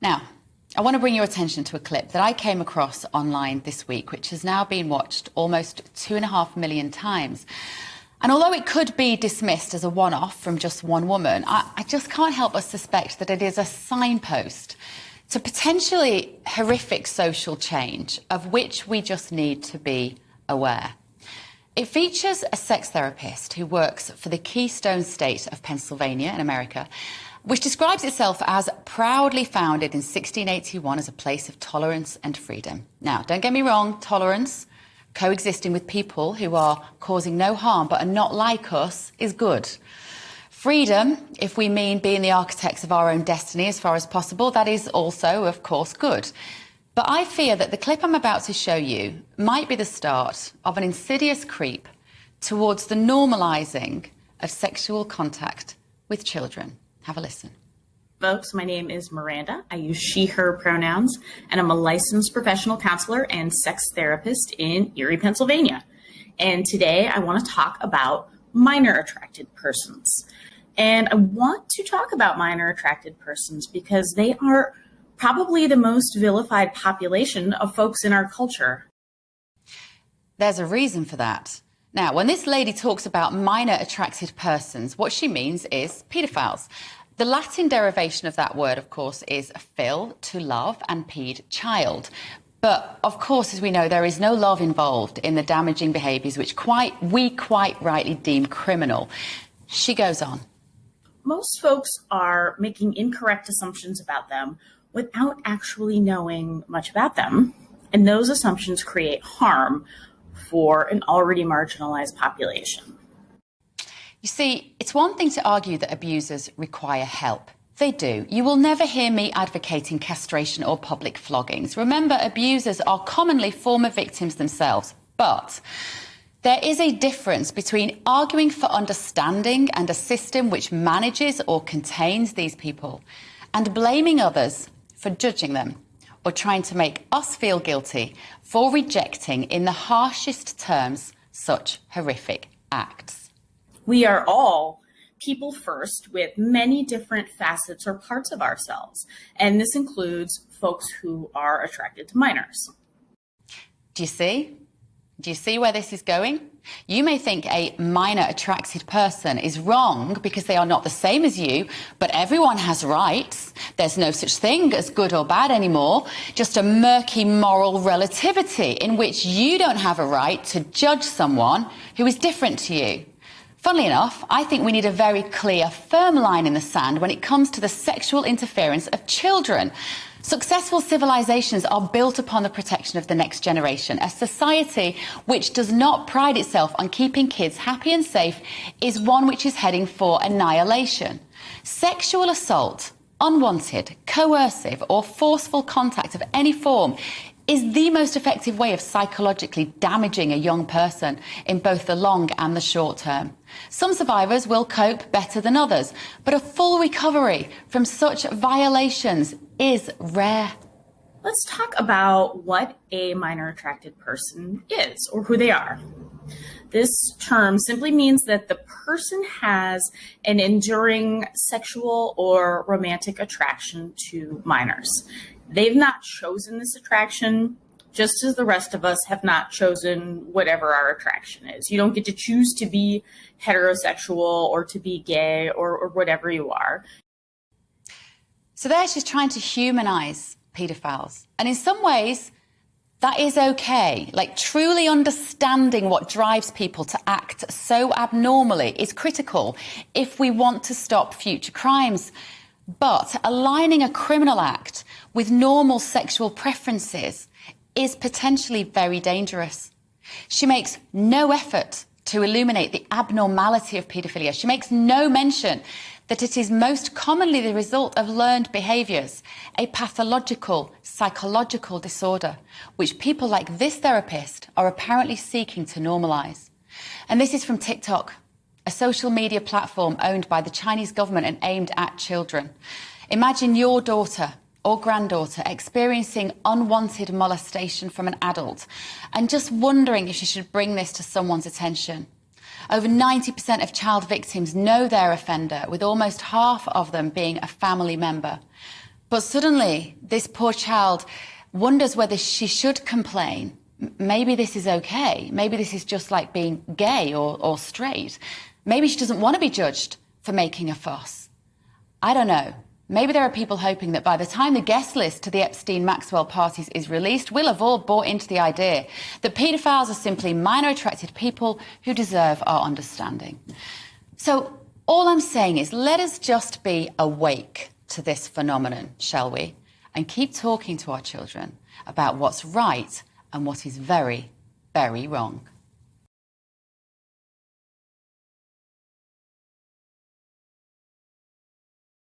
Now, I want to bring your attention to a clip that I came across online this week, which has now been watched almost 2.5 million times. And although it could be dismissed as a one-off from just one woman, I just can't help but suspect that it is a signpost to potentially horrific social change of which we just need to be aware. It features a sex therapist who works for the Keystone State of Pennsylvania in America, which describes itself as proudly founded in 1681 as a place of tolerance and freedom. Now, don't get me wrong, tolerance, coexisting with people who are causing no harm but are not like us, is good. Freedom, if we mean being the architects of our own destiny as far as possible, that is also, of course, good. But I fear that the clip I'm about to show you might be the start of an insidious creep towards the normalising of sexual contact with children. Have a listen. Folks, my name is Miranda. I use she, her pronouns, and I'm a licensed professional counselor and sex therapist in Erie, Pennsylvania. And today I want to talk about minor attracted persons. And I want to talk about minor attracted persons because they are probably the most vilified population of folks in our culture. There's a reason for that. Now, when this lady talks about minor attracted persons, what she means is paedophiles. The Latin derivation of that word, of course, is phil, to love, and paed, child. But, of course, as we know, there is no love involved in the damaging behaviours which we quite rightly deem criminal. She goes on. Most folks are making incorrect assumptions about them without actually knowing much about them. And those assumptions create harm for an already marginalized population. You see, it's one thing to argue that abusers require help. They do. You will never hear me advocating castration or public floggings. Remember, abusers are commonly former victims themselves. But there is a difference between arguing for understanding and a system which manages or contains these people and blaming others for judging them or trying to make us feel guilty for rejecting in the harshest terms such horrific acts. We are all people first with many different facets or parts of ourselves, and this includes folks who are attracted to minors. Do you see? Do you see where this is going? You may think a minor attracted person is wrong because they are not the same as you, but everyone has rights. There's no such thing as good or bad anymore, just a murky moral relativity in which you don't have a right to judge someone who is different to you. Funnily enough, I think we need a very clear, firm line in the sand when it comes to the sexual interference of children. Successful civilizations are built upon the protection of the next generation. A society which does not pride itself on keeping kids happy and safe is one which is heading for annihilation. Sexual assault, unwanted, coercive, or forceful contact of any form is the most effective way of psychologically damaging a young person in both the long and the short term. Some survivors will cope better than others, but a full recovery from such violations is rare. Let's talk about what a minor attracted person is or who they are. This term simply means that the person has an enduring sexual or romantic attraction to minors. They've not chosen this attraction, just as the rest of us have not chosen whatever our attraction is. You don't get to choose to be heterosexual or to be gay or whatever you are. So there she's trying to humanize paedophiles. And in some ways, that is okay. Like, truly understanding what drives people to act so abnormally is critical if we want to stop future crimes. But aligning a criminal act with normal sexual preferences is potentially very dangerous. She makes no effort to illuminate the abnormality of paedophilia. She makes no mention that it is most commonly the result of learned behaviours, a pathological, psychological disorder, which people like this therapist are apparently seeking to normalise. And this is from TikTok, a social media platform owned by the Chinese government and aimed at children. Imagine your daughter or granddaughter experiencing unwanted molestation from an adult and just wondering if she should bring this to someone's attention. Over 90% of child victims know their offender, with almost half of them being a family member. But suddenly, this poor child wonders whether she should complain. Maybe this is okay. Maybe this is just like being gay or straight. Maybe she doesn't want to be judged for making a fuss. I don't know. Maybe there are people hoping that by the time the guest list to the Epstein-Maxwell parties is released, we'll have all bought into the idea that paedophiles are simply minor-attracted people who deserve our understanding. So all I'm saying is let us just be awake to this phenomenon, shall we? And keep talking to our children about what's right and what is very, very wrong.